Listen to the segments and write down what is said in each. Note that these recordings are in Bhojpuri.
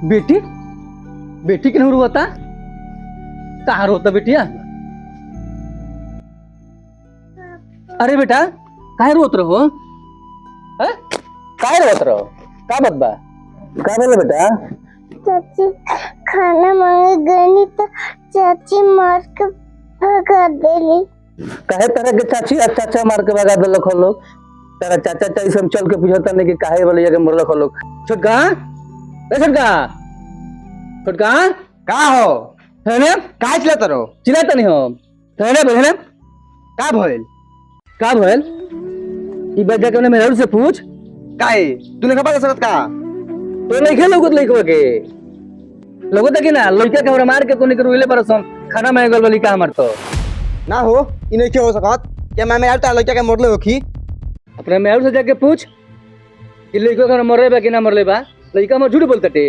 बेटी बेटी के नहीं रोता कहाँ रोता बेटिया। अरे बेटा काहे रोत रहो हैं? काहे रोत रहो का बात बा का बोले बेटा। चाची खाना मांगे गई तो चाची मार के भगा देली। काहे तरह के चाची और चाचा मार के भगा दे लोग लोग। तेरा चाचा चाची सब चल के पूछता नहीं कि काहे बोले ये के मर लोग लोग। छोटका ए छोटका छोटका का हो है ना का चिल्लाता रहो चिल्लाता नहीं हो है ना का भइल का भइल ई बच्चा के मेरे से पूछ काहे तूने खबर सकत का तो नहीं खेल लोग लइकवा के लोगो तक ना लइका के हमरा मार के कोनी के रोइले परसन खाना में गल वाली का मारतो ना हो इ नहीं हो सकत के मैं यार ता लइका के मोरले होखी। अपने मेहर से जाके पूछ कि लइका के मरले बा कि ना मरले बा। लइका में झूठ बोलता टे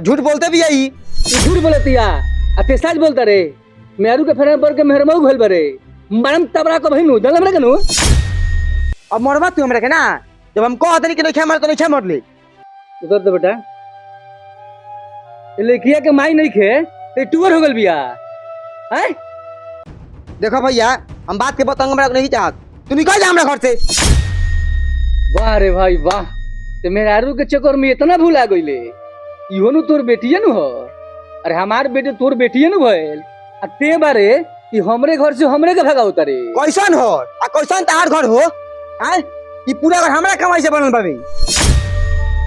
झूठ बोलते भी आई झूठ बोलतिया आ ते सच बोलता रे। मेहरू के फेरा पर के मेहरमऊ भइल बरे मारम तबरा को भइनु दल हमरा कनु। अब मरबा तू हमरा के ना जब हम कहत नहीं कि नहीं मार तो नहीं मरले। उधर तो बेटा लइकिया के माई नहीं खे ते टूर हो गल बिया हैं। देखो भैया हम बात के बताऊंगा हमरा को नहीं चाहत तू निकल जा हमरा घर से। वाह रे भाई वाह ते मेहरारू के चक्कर में इतना भूला गइले। इहो नु तोर बेटिए नु हो। अरे हमार बेटे तोर बेटिए नु भइल आ ते बारे कि हमरे घर से हमरे के भगाओ तारे। कैसन हो आ कैसन तार घर हो हैं ई पूरा घर हमरा कमाई से बनल बावे।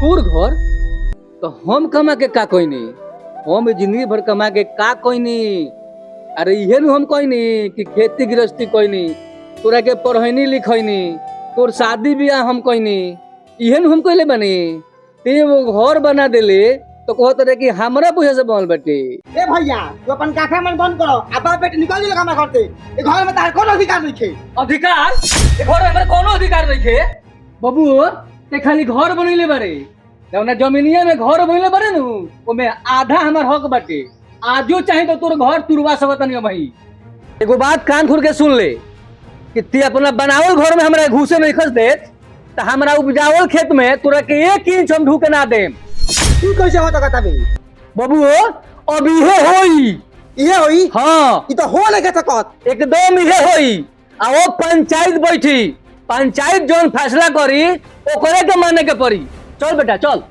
तोर घर तो हम कमा के का कोई नहीं हम जिंदगी भर कमा के का कोई नहीं। अरे इहे नु हम कोई नहीं कि खेती गृहस्थी कोई नहीं तोरा के पढ़ैनी लिखैनी तोर शादी ब्याह हम कोई नहीं इहे नु हम कोइले बनी। ते वो घर बना देले तो कहत रहे कि हमरा पूछे से बनल बेटी। ए भैया तू अपन काका मन बंद करो अब बेटे निकल जा हमरा घर से ए घर में तार कोनो अधिकार नहीं छे। अधिकार ए घर में हमरा कोनो अधिकार नहीं छे बाबू ते खाली घर बनइले बारे जौना जमीनिया में घर बनइले बारे नु ओमे आधा हमर हक बाटे। आजो चाहे तो तोर घर तुरवा सकत नहीं भाई। एगो बात कान खोल के सुन ले कि ते अपना बनावल घर में हमरा घुसे नहीं खस देत त हमरा उपजावल खेत में तोरा के 1 इंच हम ढूके ना देम। तू कैसे होता कहता बे बाबू अब इहे होई। इहे होई हाँ ई तो हो नहीं के सकत एकदम इहे होई। आ वो पंचायत बैठी पंचायत जोन फैसला करी ओकरे के माने के पड़ी। चल बेटा चल।